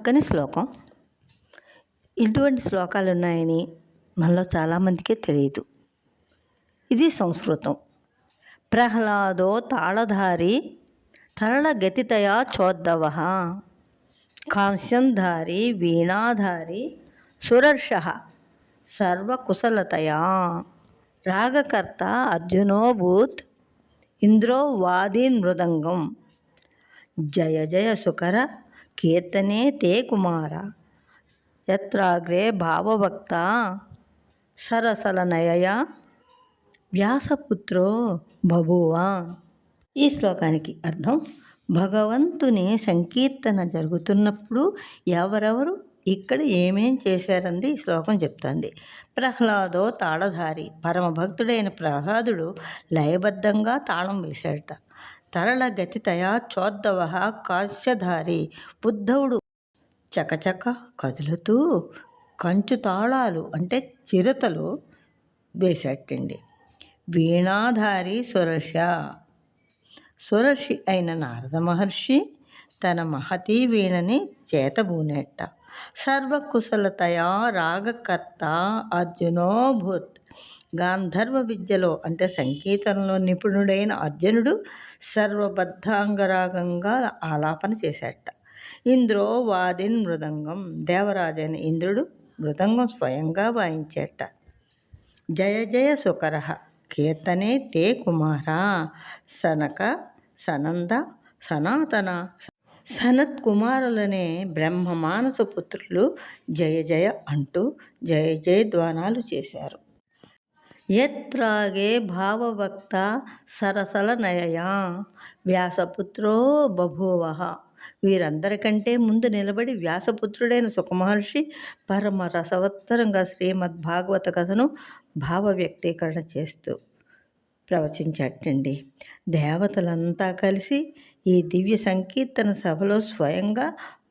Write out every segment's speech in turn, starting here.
చక్కని శ్లోకం. ఇటువంటి శ్లోకాలు ఉన్నాయని మనలో చాలామందికే తెలియదు. ఇది సంస్కృతం. ప్రహ్లాదో తాళధారి తరళగతితయా చోద్దవ కాంస్యంధారి వీణాధారి సురర్ష సర్వకుశలతయా రాగకర్త అర్జునోభూత్ ఇంద్రో వాదీన్ మృదంగం జయ జయ సుకర కీర్తనే తే కుమార యత్రాగ్రే భావభక్త సరసలనయ వ్యాసపుత్రో బభూవ. ఈ శ్లోకానికి అర్థం, భగవంతుని సంకీర్తన జరుగుతున్నప్పుడు ఎవరెవరు ఇక్కడ ఏమేం చేశారంది ఈ శ్లోకం చెప్తుంది. ప్రహ్లాదో తాళధారి, పరమభక్తుడైన ప్రహ్లాదుడు లయబద్ధంగా తాళం వేశాడట. తరళ గతితయా చోద్దవ కాస్యధారి, ఉద్ధవుడు చకచక కదులుతూ కంచు తాళాలు అంటే చిరుతలు వేసేటండి. వీణాధారి సురర్షి అయిన నారద మహర్షి తన మహతీ వీణని చేతబూనేట. సర్వకుశలతయా రాగకర్త అర్జునోభూత్, గాంధర్వ విద్యలో అంటే సంగీతంలో నిపుణుడైన అర్జునుడు సర్వబద్ధాంగరాగంగా ఆలాపన చేశాట. ఇంద్రో వాదిన్ మృదంగం, దేవరాజైన ఇంద్రుడు మృదంగం స్వయంగా వాయించేట. జయ జయ సుకర కీర్తనే తే కుమార, సనక సనంద సనాతన సనత్ కుమారులనే బ్రహ్మ మానస పుత్రులు జయ జయ అంటూ జయ జయ ధ్వానాలు చేశారు. యత్రాగే భావభక్త సరసలనయయా వ్యాసపుత్రో బభూవ, వీరందరికంటే ముందు నిలబడి వ్యాసపుత్రుడైన సుఖమహర్షి పరమ రసవత్తరంగా శ్రీమద్భాగవత కథను భావ వ్యక్తీకరణ చేస్తూ ప్రవచించటండి. దేవతలంతా కలిసి ఈ దివ్య సంకీర్తన సభలో స్వయంగా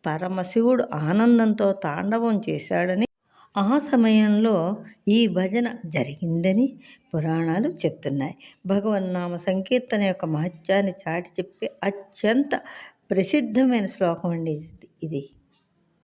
పరమశివుడు ఆనందంతో తాండవం చేశాడని, ఆ సమయంలో ఈ భజన జరిగిందని పురాణాలు చెప్తున్నాయి. భగవన్నామ సంకీర్తన యొక్క మహత్యాన్ని చాటి చెప్పే అత్యంత ప్రసిద్ధమైన శ్లోకం అండి ఇది.